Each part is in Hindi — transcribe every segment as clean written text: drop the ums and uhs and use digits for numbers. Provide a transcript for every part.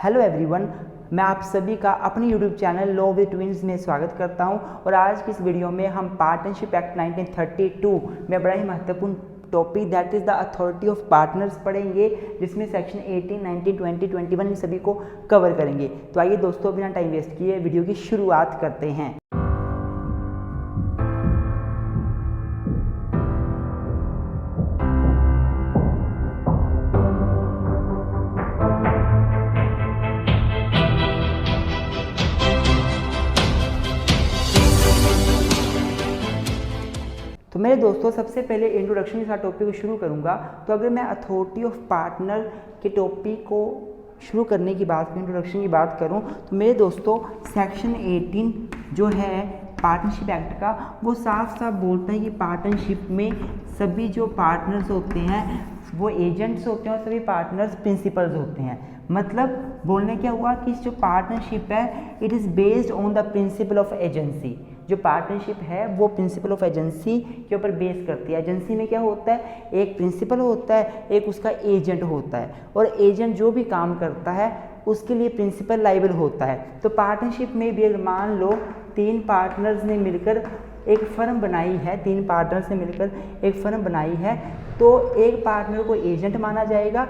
हेलो एवरीवन, मैं आप सभी का अपने YouTube channel law with twins में स्वागत करता हूं। और आज की इस वीडियो में हम पार्टनरशिप एक्ट 1932 में बड़ा ही महत्वपूर्ण topic that is the authority of partners पढ़ेंगे, जिसमें सेक्शन 18, 19, 20, 21 इन सभी को कवर करेंगे। तो आइए दोस्तों, बिना टाइम वेस्ट किए वीडियो की शुरुआत करते हैं। तो मेरे दोस्तों, सबसे पहले इंट्रोडक्शन के साथ टॉपिक को शुरू करूंगा। तो अगर मैं अथॉरिटी ऑफ पार्टनर के टॉपिक को शुरू करने की बात करूँ, इंट्रोडक्शन की बात करूं, तो मेरे दोस्तों सेक्शन 18 जो है पार्टनरशिप एक्ट का, वो साफ साफ बोलता है कि पार्टनरशिप में सभी जो पार्टनर्स होते हैं वो एजेंट्स होते हैं और सभी पार्टनर्स प्रिंसिपल्स होते हैं। मतलब बोलने क्या हुआ कि जो पार्टनरशिप है it is based on the principle of agency. जो पार्टनरशिप है वो प्रिंसिपल ऑफ एजेंसी के ऊपर बेस करती है। एजेंसी में क्या होता है, एक प्रिंसिपल होता है, एक उसका एजेंट होता है, और एजेंट जो भी काम करता है उसके लिए प्रिंसिपल लायबल होता है। तो पार्टनरशिप में भी अगर मान लो तीन पार्टनर्स ने मिलकर एक फर्म बनाई है, तीन पार्टनर्स ने मिलकर एक फर्म बनाई है, तो एक पार्टनर को एजेंट माना जाएगा।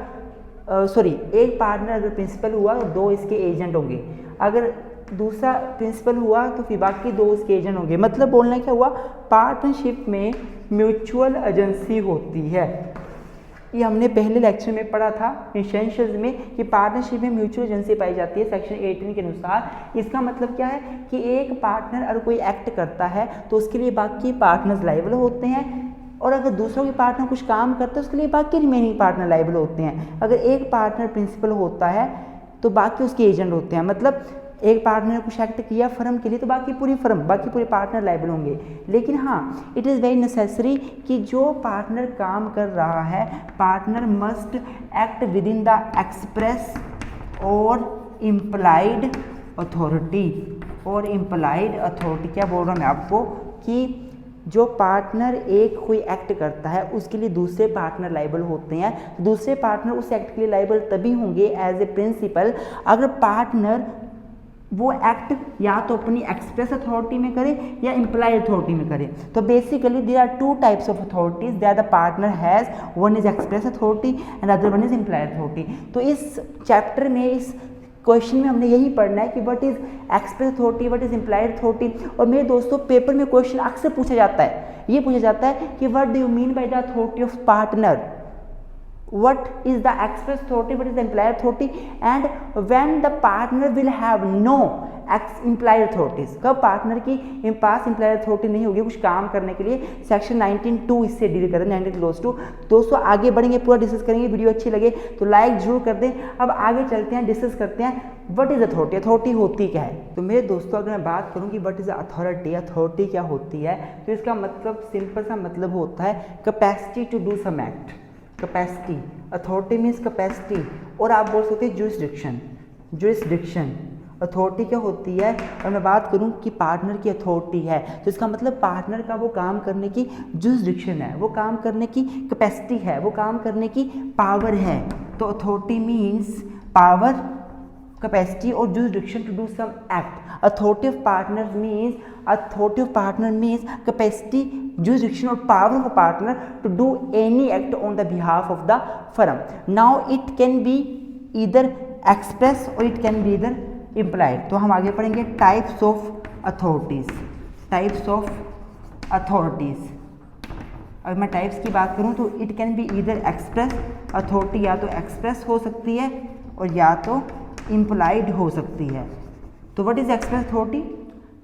एक पार्टनर अगर प्रिंसिपल हुआ तो दो इसके एजेंट होंगे, अगर दूसरा प्रिंसिपल हुआ तो फिर बाकी दो उसके एजेंट होंगे। मतलब बोलना क्या हुआ, पार्टनरशिप में म्यूचुअल एजेंसी होती है। ये हमने पहले लेक्चर में पढ़ा था एसेंशियल्स में कि पार्टनरशिप में म्यूचुअल एजेंसी पाई जाती है सेक्शन 18 के अनुसार। इसका मतलब क्या है कि एक पार्टनर अगर कोई एक्ट करता है तो उसके लिए बाकी पार्टनर्स लायबल होते हैं, और अगर दूसरों के पार्टनर कुछ काम करते हैं उसके लिए बाकी रिमेनिंग पार्टनर लायबल होते हैं। अगर एक पार्टनर प्रिंसिपल होता है तो बाकी उसके एजेंट होते हैं। मतलब एक पार्टनर ने कुछ एक्ट किया फर्म के लिए तो बाकी पूरे पार्टनर लायबल होंगे। लेकिन हाँ, इट इज़ वेरी नेसेसरी कि जो पार्टनर काम कर रहा है, partner must act with in the express और इम्प्लाइड अथॉरिटी। और इम्प्लाइड अथॉरिटी क्या बोल रहा हूँ मैं आपको, कि जो पार्टनर एक कोई एक्ट करता है उसके लिए दूसरे पार्टनर लायबल होते हैं। दूसरे पार्टनर उस एक्ट के लिए लायबल तभी होंगे एज ए प्रिंसिपल अगर पार्टनर वो एक्ट या तो अपनी एक्सप्रेस अथॉरिटी में करे या इम्प्लाइड अथॉरिटी में करे। तो basically there are two types of authorities that the partner has, one is express authority and other one is implied authority. तो इस चैप्टर में, इस क्वेश्चन में हमने यही पढ़ना है कि what is express authority, what is implied authority. और मेरे दोस्तों, पेपर में क्वेश्चन अक्सर पूछा जाता है, ये पूछा जाता है कि what do you mean by the authority of partner, what is the express authority, what is the implied authority, and when the partner will have no implied authorities। कब पार्टनर की पास implied authority नहीं होगी कुछ काम करने के लिए। सेक्शन 19(2) इससे डील कर रहे हैं, 19(2). दोस्तों आगे बढ़ेंगे, पूरा डिस्कस करेंगे। वीडियो अच्छी लगे तो लाइक जरूर कर दें। अब आगे चलते हैं, डिस्कस करते हैं व्हाट इज अथॉरिटी। अथॉरिटी होती क्या है? तो मेरे दोस्तों, अगर मैं बात करूं कि व्हाट इज अथॉरिटी, अथॉरिटी क्या होती है, तो इसका मतलब सिंपल सा मतलब होता है capacity to do some act. Capacity, authority means capacity, और आप बोल सकते हैं जुरिस्डिक्शन। अथॉरिटी क्या होती है? और मैं बात करूं कि पार्टनर की अथॉरिटी है तो इसका मतलब पार्टनर का वो काम करने की जुरिस्डिक्शन है, वो काम करने की कैपेसिटी है, वो काम करने की पावर है। तो अथॉरिटी मीन्स पावर, कैपेसिटी और jurisdiction to do some act. Authority of partner means capacity, jurisdiction or power of a partner to do any act on the behalf of the firm. Now it can be either express or it can be either implied. तो हम आगे पढ़ेंगे types of authorities। अगर मैं टाइप्स की बात करूं तो it can be either express authority, या तो एक्सप्रेस हो सकती है और या तो इम्प्लाइड हो सकती है। तो व्हाट इज एक्सप्रेस अथॉरिटी?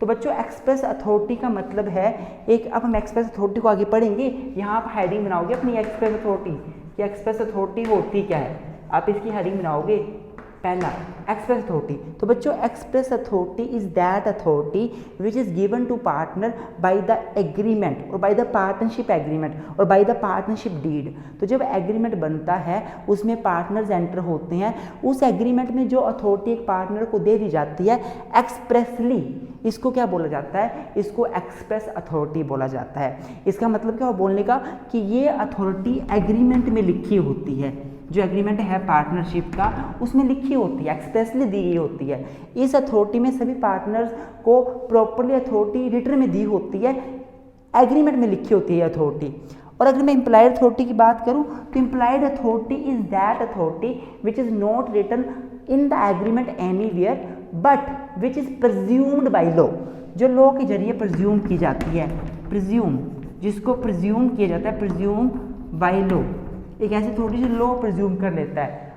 तो बच्चों, एक्सप्रेस अथॉरिटी का मतलब है एक, अब हम एक्सप्रेस अथॉरिटी को आगे पढ़ेंगे। यहाँ आप हेडिंग बनाओगे अपनी एक्सप्रेस अथॉरिटी कि एक्सप्रेस अथॉरिटी होती क्या है, आप इसकी हेडिंग बनाओगे। पहला, एक्सप्रेस अथॉरिटी। तो बच्चों, express authority is that authority which is given to partner by the agreement और बाय द पार्टनरशिप एग्रीमेंट और बाय द पार्टनरशिप डीड। तो जब एग्रीमेंट बनता है उसमें पार्टनर्स एंटर होते हैं, उस एग्रीमेंट में जो अथॉरिटी एक पार्टनर को दे दी जाती है एक्सप्रेसली, इसको क्या बोला जाता है? इसको एक्सप्रेस अथॉरिटी बोला जाता है। इसका मतलब क्या हुआ बोलने का, कि ये अथॉरिटी एग्रीमेंट में लिखी होती है। जो एग्रीमेंट है पार्टनरशिप का उसमें लिखी होती है, एक्सप्रेसली दी गई होती है। इस अथॉरिटी में सभी पार्टनर्स को प्रॉपरली अथॉरिटी रिटर्न में दी होती है, एग्रीमेंट में लिखी होती है अथॉरिटी। और अगर मैं इम्प्लाइड अथॉरिटी की बात करूं तो implied authority is that authority which is not written in the agreement anywhere but which is presumed by law, जो लॉ के जरिए प्रिज्यूम की जाती है, प्रिज्यूम, जिसको प्रिज्यूम किया जाता है, प्रिज्यूम बाय लॉ, एक ऐसी अथॉरिटी जो लॉ प्रिज्यूम कर लेता है।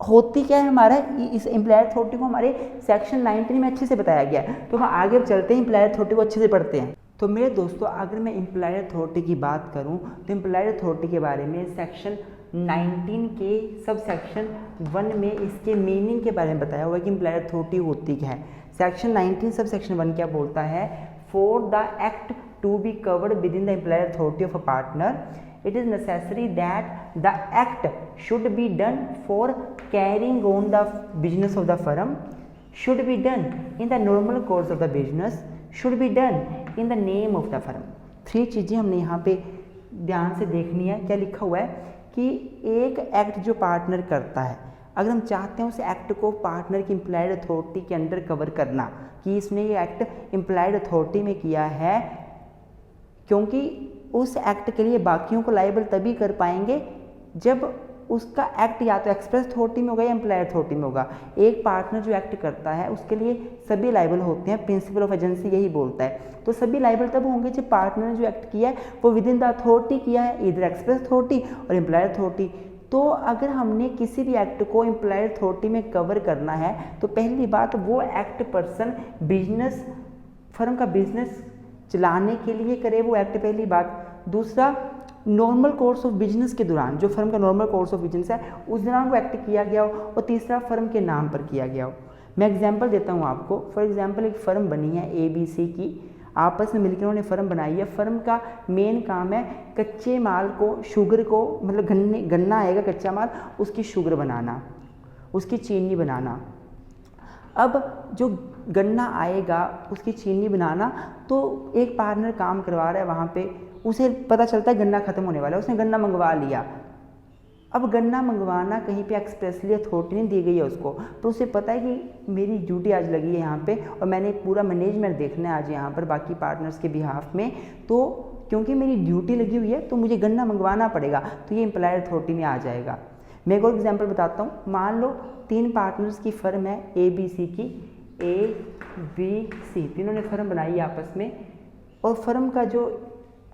होती क्या है हमारा, इस इम्प्लाइड अथॉरिटी को हमारे सेक्शन 19 में अच्छे से बताया गया है। तो हम आगे चलते हैं, इम्प्लाइड अथॉरिटी को अच्छे से पढ़ते हैं। तो मेरे दोस्तों अगर मैं इम्प्लाइड अथॉरिटी की बात करूं तो इम्प्लाइड अथॉरिटी के बारे में सेक्शन 19 के सब सेक्शन 1 में इसके मीनिंग के बारे में बताया हुआ है कि इम्प्लाइड अथॉरिटी होती क्या है। सेक्शन 19 सब सेक्शन 1 क्या बोलता है, for the act to be covered within the implied authority of a partner it is necessary that the act should be done for carrying on the business of the firm, should be done in the normal course of the business, should be done in the name of the firm। 3 चीज़ें हमने यहाँ पे ध्यान से देखनी है। क्या लिखा हुआ है कि एक एक्ट जो पार्टनर करता है, अगर हम चाहते हैं उस एक्ट को पार्टनर की इम्प्लाइड अथॉरिटी के अंडर कवर करना कि इसने ये एक्ट इम्प्लाइड अथॉरिटी में किया है, क्योंकि उस एक्ट के लिए बाकियों को लायबल तभी कर पाएंगे जब उसका एक्ट या तो एक्सप्रेस अथॉरिटी में होगा या इम्प्लाइड अथॉरिटी में होगा। एक पार्टनर जो एक्ट करता है उसके लिए सभी लायबल होते हैं, प्रिंसिपल ऑफ एजेंसी यही बोलता है। तो सभी लायबल तब होंगे जब पार्टनर ने जो एक्ट किया है वो विद इन द अथॉरिटी किया है, इधर एक्सप्रेस अथॉरिटी और इम्प्लाइड अथॉरिटी। तो अगर हमने किसी भी एक्ट को इम्प्लाइड अथॉरिटी में कवर करना है तो पहली बात वो एक्ट पर्सन बिजनेस, फर्म का बिजनेस चलाने के लिए करे वो एक्ट, पहली बात। दूसरा, नॉर्मल कोर्स ऑफ बिजनेस के दौरान, जो फर्म का नॉर्मल कोर्स ऑफ बिजनेस है उस दौरान वो एक्ट किया गया हो। और तीसरा, फर्म के नाम पर किया गया हो। मैं एग्जांपल देता हूँ आपको। फॉर एग्जांपल एक फ़र्म बनी है ABC की, आपस में मिलकर उन्होंने फ़र्म बनाई है। फ़र्म का मेन काम है कच्चे माल को, शुगर को, मतलब गन्ना आएगा कच्चा माल, उसकी शुगर बनाना, उसकी चीनी बनाना। अब जो गन्ना आएगा उसकी चीनी बनाना, तो एक पार्टनर काम करवा रहा है वहाँ पे, उसे पता चलता है गन्ना ख़त्म होने वाला है, उसने गन्ना मंगवा लिया। अब गन्ना मंगवाना कहीं पे एक्सप्रेसली अथॉरिटी नहीं दी गई है उसको, तो उसे पता है कि मेरी ड्यूटी आज लगी है यहाँ पे और मैंने पूरा मैनेजमेंट देखना है आज यहाँ पर बाकी पार्टनर्स के बिहाफ में, तो क्योंकि मेरी ड्यूटी लगी हुई है तो मुझे गन्ना मंगवाना पड़ेगा, तो ये इम्प्लाइड अथॉरिटी में आ जाएगा। मैं एक और एग्जाम्पल बताता हूँ। मान लो 3 पार्टनर्स की फ़र्म है ABC की, ABC, तीनों ने फर्म बनाई आपस में, और फर्म का जो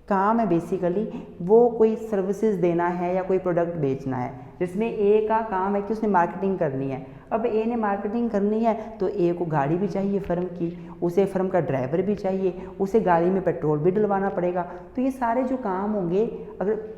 काम है बेसिकली वो कोई सर्विसेज देना है या कोई प्रोडक्ट बेचना है, जिसमें A का काम है कि उसने मार्केटिंग करनी है। अब A ने मार्केटिंग करनी है तो A को गाड़ी भी चाहिए फर्म की, उसे फर्म का ड्राइवर भी चाहिए, उसे गाड़ी में पेट्रोल भी डलवाना पड़ेगा। तो ये सारे जो काम होंगे अगर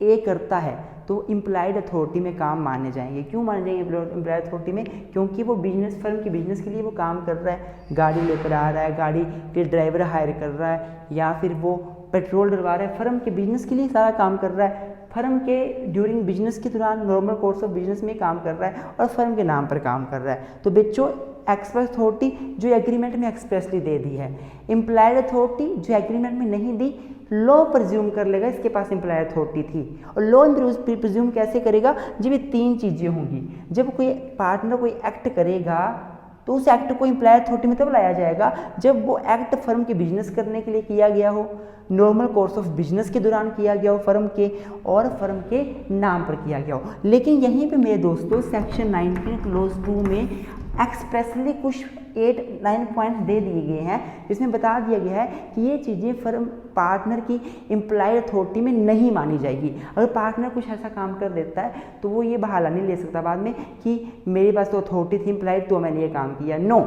A करता है तो इम्प्लाइड अथॉरिटी में काम माने जाएंगे। क्यों माने जाएंगे इम्प्लाइड अथॉरिटी में? क्योंकि वो बिजनेस, फर्म की बिजनेस के लिए वो काम कर रहा है, गाड़ी लेकर आ रहा है, गाड़ी के ड्राइवर हायर कर रहा है, या फिर वो पेट्रोल डलवा रहा है, फर्म के बिजनेस के लिए सारा काम कर रहा है। फर्म के ड्यूरिंग बिजनेस के दौरान नॉर्मल कोर्स ऑफ बिजनेस में काम कर रहा है और फर्म के नाम पर काम कर रहा है। तो बच्चों, एक्सप्रेस अथॉरिटी जो एग्रीमेंट में एक्सप्रेसली दे दी है, इम्प्लाइड अथॉरिटी जो एग्रीमेंट में नहीं दी, लॉ प्रिज्यूम कर लेगा इसके पास इम्प्लाइड अथॉरिटी थी। और लॉ प्रिज्यूम कैसे करेगा? जब ये 3 चीज़ें होंगी। जब कोई पार्टनर कोई एक्ट करेगा तो उस एक्ट को इम्प्लाइड अथॉरिटी में तब लाया जाएगा जब वो एक्ट फर्म के बिजनेस करने के लिए किया गया हो, नॉर्मल कोर्स ऑफ बिजनेस के दौरान किया गया हो फर्म के, और फर्म के नाम पर किया गया हो। लेकिन यहीं पे मेरे दोस्तों सेक्शन 19 क्लोज 2 में एक्सप्रेसली कुछ 8-9 पॉइंट्स दे दिए गए हैं, जिसमें बता दिया गया है कि ये चीज़ें फर्म पार्टनर की इम्प्लाइड अथॉरिटी में नहीं मानी जाएगी। अगर पार्टनर कुछ ऐसा काम कर देता है तो वो ये बहाना नहीं ले सकता बाद में कि मेरे पास तो अथॉरिटी थी इम्प्लाइड तो मैंने ये काम किया। नो,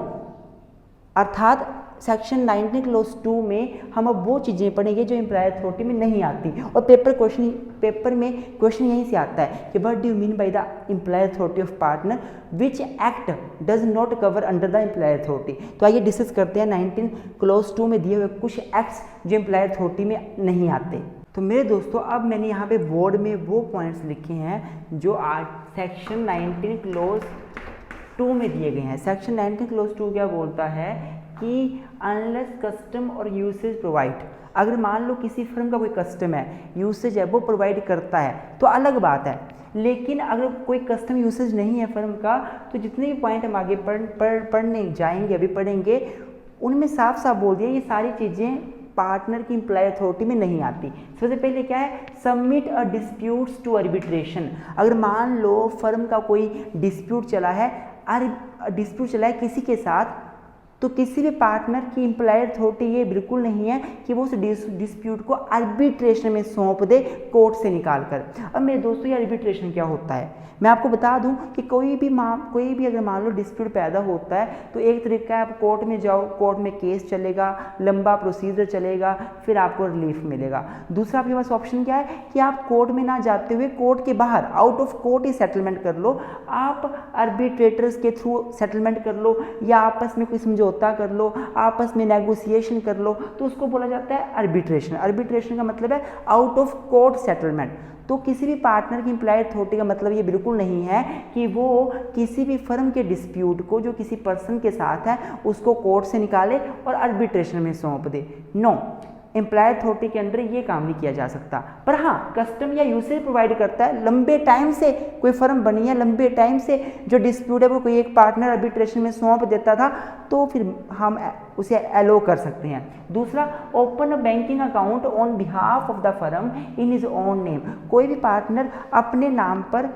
अर्थात सेक्शन 19 क्लोज 2 में हम अब वो चीज़ें पढ़ेंगे जो इम्प्लाइड अथॉरिटी में नहीं आती। और पेपर में क्वेश्चन यहीं से आता है कि what do you mean by the implied authority of partner, which act does not cover under the implied authority. तो आइए डिस्कस करते हैं 19 क्लोज 2 में दिए हुए कुछ एक्ट्स जो इम्प्लाइड अथॉरिटी में नहीं आते। तो मेरे दोस्तों, अब मैंने यहाँ पे बोर्ड में वो पॉइंट्स लिखे हैं जो आज सेक्शन 19 क्लोज 2 में दिए गए हैं। सेक्शन 19 क्लोज 2 क्या बोलता है कि अनलेस कस्टम और यूसेज प्रोवाइड, अगर मान लो किसी फर्म का कोई कस्टम है, यूसेज है, वो प्रोवाइड करता है तो अलग बात है, लेकिन अगर कोई कस्टम यूसेज नहीं है फर्म का, तो जितने भी पॉइंट हम आगे पढ़ने जाएंगे, अभी पढ़ेंगे, उनमें साफ साफ बोल दिया ये सारी चीज़ें पार्टनर की इम्प्लॉय अथॉरिटी में नहीं आती। सबसे पहले क्या है, submit a disputes to arbitration. अगर मान लो फर्म का कोई डिस्प्यूट चला है किसी के साथ, तो किसी भी पार्टनर की इम्प्लॉय अथॉरिटी ये बिल्कुल नहीं है कि वो उस डिस्प्यूट को आर्बिट्रेशन में सौंप दे कोर्ट से निकाल कर। अब मेरे दोस्तों ये आर्बिट्रेशन क्या होता है, मैं आपको बता दूं कि कोई भी अगर मान लो डिस्प्यूट पैदा होता है तो एक तरीका है, आप कोर्ट में जाओ, कोर्ट में केस चलेगा, लंबा प्रोसीजर चलेगा, फिर आपको रिलीफ मिलेगा। दूसरा आपके पास ऑप्शन क्या है कि आप कोर्ट में ना जाते हुए कोर्ट के बाहर out of court he settlement कर लो, आप आर्बिट्रेटर्स के थ्रू सेटलमेंट कर लो, या आपस में कोई समझौता कर लो, आपस में नेगोशिएशन कर लो, तो उसको बोला जाता है आर्बिट्रेशन। आर्बिट्रेशन का मतलब है आउट ऑफ कोर्ट सेटलमेंट। तो किसी भी पार्टनर की इम्प्लॉय अथॉरिटी का मतलब ये बिल्कुल नहीं है कि वो किसी भी फर्म के डिस्प्यूट को जो किसी पर्सन के साथ है उसको कोर्ट से निकाले और आर्बिट्रेशन में सौंप दे। नो, एम्प्लॉय अथॉरिटी के अंडर ये काम नहीं किया जा सकता। पर हाँ, कस्टम या यूसेज प्रोवाइड करता है, लंबे टाइम से कोई फर्म बनी है, लंबे टाइम से जो डिस्प्यूट है वो कोई एक पार्टनर आर्बिट्रेशन में सौंप देता था, तो फिर हम उसे एलो कर सकते हैं। दूसरा, open a banking account on behalf of the firm in his own name. कोई भी पार्टनर अपने नाम पर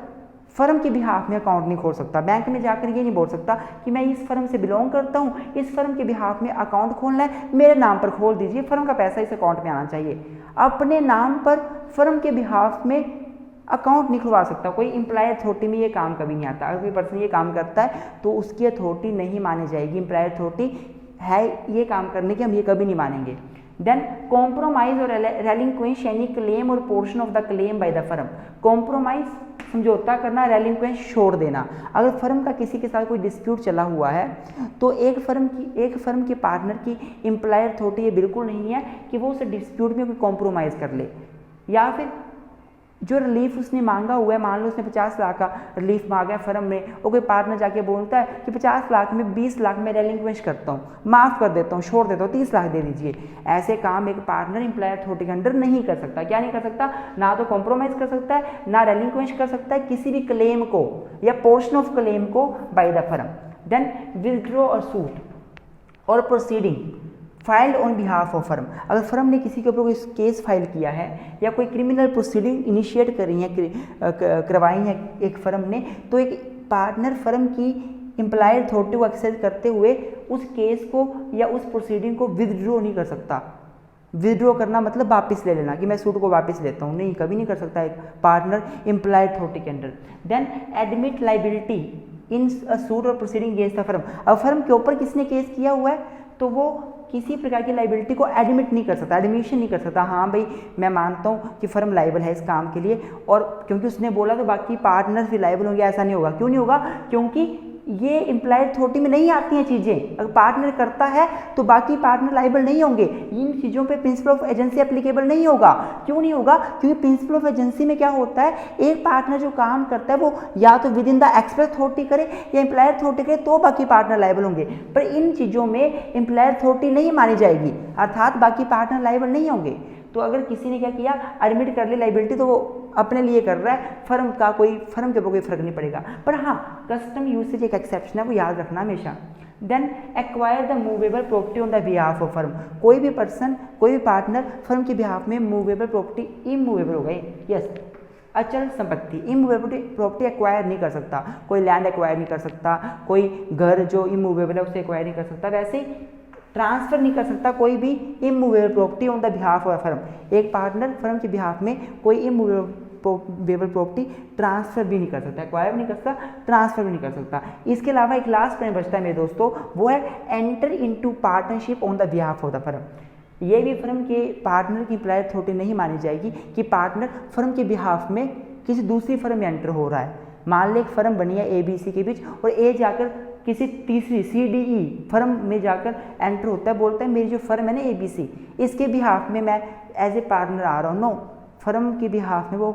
फर्म के बिहाफ में अकाउंट नहीं खोल सकता। बैंक में जाकर ये नहीं बोल सकता कि मैं इस फर्म से बिलोंग करता हूँ, इस फर्म के बिहाफ में अकाउंट खोलना है, मेरे नाम पर खोल दीजिए, फर्म का पैसा इस अकाउंट में आना चाहिए। अपने नाम पर फर्म के बिहाफ में अकाउंट नहीं खुलवा सकता कोई। इम्प्लॉय अथॉरिटी में ये काम कभी नहीं आता। अगर कोई पर्सन ये काम करता है तो उसकी अथॉरिटी नहीं मानी जाएगी। इम्प्लॉय अथॉरिटी है ये काम करने की, हम ये कभी नहीं मानेंगे। देन कॉम्प्रोमाइज और रेलिंक्वेंश एनी क्लेम और portion of the claim bye the firm. Compromise समझौता करना, रेलिंक्वेंश छोड़ देना। अगर फर्म का किसी के साथ कोई डिस्प्यूट चला हुआ है तो एक फर्म के पार्टनर की इम्प्लॉय अथॉरिटी ये बिल्कुल नहीं है कि वो उस डिस्प्यूट में कोई कॉम्प्रोमाइज़ कर ले, या फिर जो रिलीफ उसने मांगा हुआ है, मान लो उसने 50 लाख का रिलीफ मांगा है फर्म में, और कोई पार्टनर जाके बोलता है कि 50 लाख में 20 लाख में रेलिंक्वेंश करता हूँ, माफ़ कर देता हूँ, छोड़ देता हूँ, 30 लाख दे दीजिए। ऐसे काम एक पार्टनर इम्प्लॉय अथॉरिटी के अंडर नहीं कर सकता। क्या नहीं कर सकता? ना तो कॉम्प्रोमाइज़ कर सकता है, ना रेलिंक्वेंश कर सकता है किसी भी क्लेम को या पोर्शन ऑफ क्लेम को by the firm. Then withdraw a suit और proceeding filed on behalf of firm. अगर फर्म ने किसी के ऊपर कोई केस फाइल किया है या कोई क्रिमिनल प्रोसीडिंग इनिशिएट करी है, करवाई है एक फर्म ने, तो एक पार्टनर फर्म की इम्प्लॉय अथॉरिटी को एक्सेस करते हुए उस केस को या उस प्रोसीडिंग को विदड्रॉ नहीं कर सकता। विदड्रॉ करना मतलब वापस ले लेना कि मैं सूट को वापस लेता हूँ, नहीं, कभी नहीं कर सकता एक पार्टनर इम्प्लॉय अथॉरिटी के under. Then admit liability in suit और प्रोसीडिंग अगेंस्ट द फर्म। अब फर्म के ऊपर किसने केस किया हुआ है तो वो किसी प्रकार की लाइबिलिटी को एडमिट नहीं कर सकता, एडमिशन नहीं कर सकता। हाँ भाई, मैं मानता हूँ कि फर्म लाइबल है इस काम के लिए, और क्योंकि उसने बोला तो बाकी पार्टनर्स भी लाइबल होंगे, ऐसा नहीं होगा। क्यों नहीं होगा? क्योंकि ये इम्प्लॉय अथॉरिटी में नहीं आती हैं चीज़ें। अगर पार्टनर करता है तो बाकी पार्टनर लाइबल नहीं होंगे। इन चीज़ों पे प्रिंसिपल ऑफ एजेंसी एप्लीकेबल नहीं होगा। क्यों नहीं होगा? क्योंकि प्रिंसिपल ऑफ एजेंसी में क्या होता है, एक पार्टनर जो काम करता है वो या तो with in the express authority करे या एम्प्लॉय अथॉरिटी करे, तो बाकी पार्टनर लाइबल होंगे। पर इन चीज़ों में एम्प्लॉय अथॉरिटी नहीं मानी जाएगी, अर्थात बाकी पार्टनर लाइबल नहीं होंगे। तो अगर किसी ने क्या किया, एडमिट कर ली लाइबिलिटी, तो वो अपने लिए कर रहा है, फर्म के ऊपर कोई फर्क नहीं पड़ेगा। पर हाँ, कस्टम यूसेज एक एक्सेप्शन है, वो याद रखना हमेशा। Then acquire the movable property on the behalf of firm. कोई भी पर्सन, कोई भी पार्टनर फर्म के बिहाफ में मूवेबल प्रॉपर्टी, इमूवेबल हो गई, यस, अचल संपत्ति, इमूवेबल प्रॉपर्टी एक्वायर नहीं कर सकता। कोई लैंड एक्वायर नहीं कर सकता, कोई घर जो इमूवेबल है उसे एक्वायर नहीं कर सकता, वैसे ही ट्रांसफर नहीं कर सकता कोई भी immovable property on the behalf of firm. एक पार्टनर फर्म के बिहाफ में कोई इमूवेबल प्रॉपर्टी ट्रांसफर भी नहीं कर सकता, एक्वायर भी नहीं कर सकता, ट्रांसफर भी नहीं कर सकता। इसके अलावा एक लास्ट पॉइंट बचता है मेरे दोस्तों, वो है enter into partnership on the behalf of the firm. ये भी फर्म के पार्टनर की इम्प्लॉय अथॉरिटी नहीं मानी जाएगी कि पार्टनर फर्म के बिहाफ में किसी दूसरी फर्म में एंटर हो रहा है। मान ले एक फर्म बनी है ABC के बीच, और A जाकर किसी तीसरी CDE फर्म में जाकर एंटर होता है, बोलता है मेरी जो फर्म है ना ABC, इसके बिहाफ में मैं एज ए पार्टनर आ रहा हूँ। नो, फर्म के बिहाफ में वो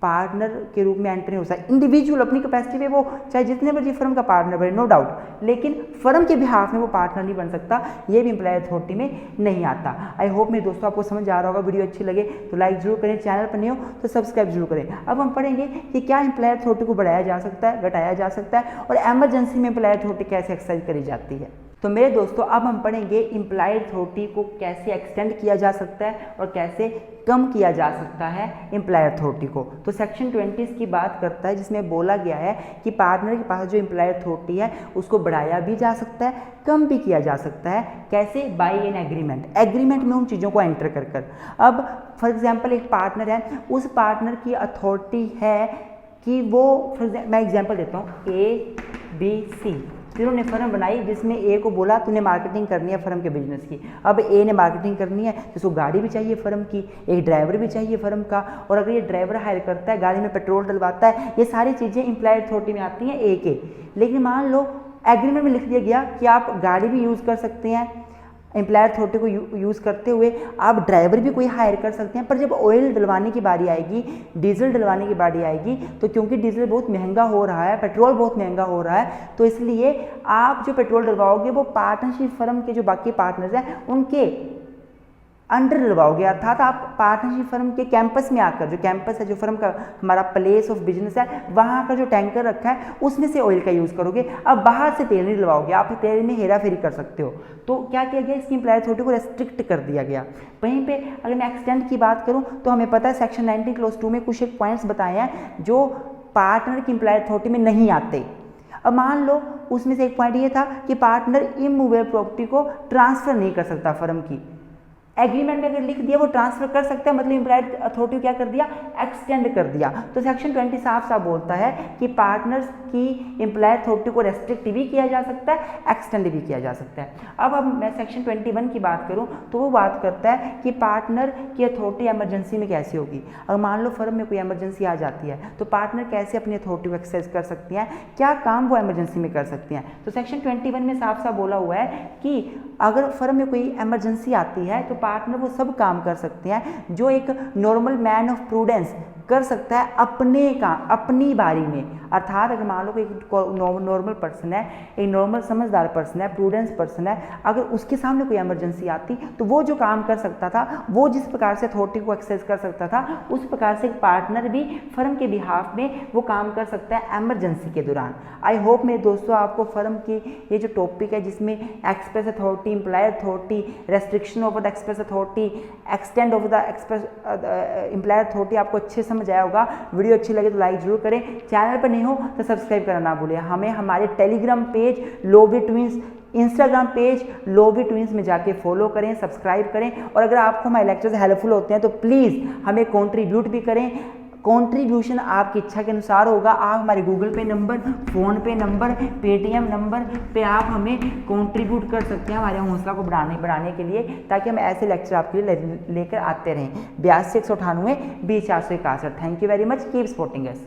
पार्टनर के रूप में एंटर नहीं हो सकता। इंडिविजुअल अपनी कैपेसिटी पे वो चाहे जितने मर्जी फर्म का पार्टनर बने, नो डाउट, लेकिन फर्म के बिहाफ में वो पार्टनर नहीं बन सकता, ये भी एम्प्लॉय अथॉरिटी में नहीं आता। आई होप मेरे दोस्तों आपको समझ आ रहा होगा। वीडियो अच्छी लगे तो लाइक जरूर करें, चैनल पर नहीं हो तो सब्सक्राइब जरूर करें। अब हम पढ़ेंगे कि क्या एम्प्लॉय अथॉरिटी को बढ़ाया जा सकता है, घटाया जा सकता है, और एमरजेंसी में एम्प्लॉय अथॉरिटी कैसे एक्सरसाइज करी जाती है। तो मेरे दोस्तों अब हम पढ़ेंगे एम्प्लॉय अथॉरिटी को कैसे एक्सटेंड किया जा सकता है और कैसे कम किया जा सकता है एम्प्लॉय अथॉरिटी को। तो सेक्शन 20 इसकी बात करता है, जिसमें बोला गया है कि पार्टनर के पास जो एम्प्लॉय अथॉरिटी है उसको बढ़ाया भी जा सकता है, कम भी किया जा सकता है। कैसे? Bye an agreement. एग्रीमेंट में उन चीज़ों को एंटर कर अब फॉर एग्जाम्पल एक पार्टनर है, उस पार्टनर की अथॉरिटी है कि वो मैं एग्जाम्पल देता हूँ, ABC तीनों ने फर्म बनाई, जिसमें ए को बोला तूने मार्केटिंग करनी है फर्म के बिजनेस की। अब ए ने मार्केटिंग करनी है, जिसको गाड़ी भी चाहिए फर्म की, एक ड्राइवर भी चाहिए फर्म का, और अगर ये ड्राइवर हायर करता है, गाड़ी में पेट्रोल डलवाता है, ये सारी चीज़ें एम्प्लॉय अथॉरिटी में आती हैं ए के। लेकिन मान लो एग्रीमेंट में लिख दिया गया कि आप गाड़ी भी यूज़ कर सकते हैं, एम्प्लॉय अथॉरिटी को यूज़ करते हुए आप ड्राइवर भी कोई हायर कर सकते हैं, पर जब ऑयल डलवाने की बारी आएगी, डीजल डलवाने की बारी आएगी, तो क्योंकि डीजल बहुत महंगा हो रहा है, पेट्रोल बहुत महंगा हो रहा है, तो इसलिए आप जो पेट्रोल डलवाओगे वो पार्टनरशिप फर्म के जो बाकी पार्टनर्स हैं उनके अंडर डलवाओगे। अर्थात आप पार्टनरशिप फर्म के कैंपस में आकर, जो कैंपस है, जो फर्म का हमारा प्लेस ऑफ बिजनेस है, वहाँ का जो टैंकर रखा है उसमें से ऑयल का यूज़ करोगे। अब बाहर से तेल नहीं डलवाओगे, आप तेल में हेरा फेरी कर सकते हो। तो क्या किया गया, इसकी एम्प्लॉय अथॉरिटी को रेस्ट्रिक्ट कर दिया गया। वहीं पे अगर मैं एक्सटेंड की बात करूँ तो हमें पता है सेक्शन 19 क्लॉज 2 में कुछ एक पॉइंट्स बताए हैं जो पार्टनर की एम्प्लॉय अथॉरिटी में नहीं आते। अब मान लो उसमें से एक पॉइंट ये था कि पार्टनर इमूवेबल प्रॉपर्टी को ट्रांसफ़र नहीं कर सकता फर्म की। एग्रीमेंट में अगर लिख दिया वो ट्रांसफर कर सकता है, मतलब एम्प्लॉय अथॉरिटी क्या कर दिया, एक्सटेंड कर दिया। तो सेक्शन 20 साफ साफ बोलता है कि पार्टनर्स की एम्प्लॉय अथॉरिटी को रेस्ट्रिक्ट भी किया जा सकता है, एक्सटेंड भी किया जा सकता है। अब मैं सेक्शन 21 की बात करूं तो वो बात करता है कि पार्टनर की अथॉरिटी इमरजेंसी में कैसे होगी। अगर मान लो फर्म में कोई इमरजेंसी आ जाती है तो पार्टनर कैसे अपनी अथॉरिटी को एक्सरसाइज कर सकती हैं, क्या काम वो इमरजेंसी में कर सकती हैं। तो सेक्शन 21 में साफ साफ बोला हुआ है कि अगर फर्म में कोई इमरजेंसी आती है तो पार्टनर वो सब काम कर सकते हैं जो एक नॉर्मल मैन ऑफ प्रूडेंस कर सकता है अपनी बारी में। अर्थात अगर मान लो कि एक नॉर्मल पर्सन है, एक नॉर्मल समझदार पर्सन है, प्रूडेंस पर्सन है, अगर उसके सामने कोई इमरजेंसी आती तो वो जो काम कर सकता था, वो जिस प्रकार से अथॉरिटी को एक्सेस कर सकता था, उस प्रकार से एक पार्टनर भी फर्म के बिहाफ में वो काम कर सकता है इमरजेंसी के दौरान। आई होप मेरे दोस्तों आपको फर्म की ये जो टॉपिक है जिसमें express authority, implied authority, restriction of the express authority, extent of the express implied authority आपको अच्छे समझ आया होगा। वीडियो अच्छी लगे तो लाइक जरूर करें, चैनल पर नहीं हो तो सब्सक्राइब करना ना भूलें। हमें हमारे Telegram page Loewi twins, Instagram page Loewi twins में जाके फॉलो करें, सब्सक्राइब करें, और अगर आपको हमारे लेक्चर्स हेल्पफुल होते हैं तो प्लीज़ हमें कंट्रीब्यूट भी करें। कंट्रीब्यूशन आपकी इच्छा के अनुसार होगा। आप हमारे गूगल पे नंबर, फ़ोन पे नंबर, पेटीएम नंबर पे आप हमें कंट्रीब्यूट कर सकते हैं हमारे हौसला को बढ़ाने के लिए, ताकि हम ऐसे लेक्चर आपके लिए लेकर आते रहें। 82 198 20 461। Thank you very much, keep supporting us.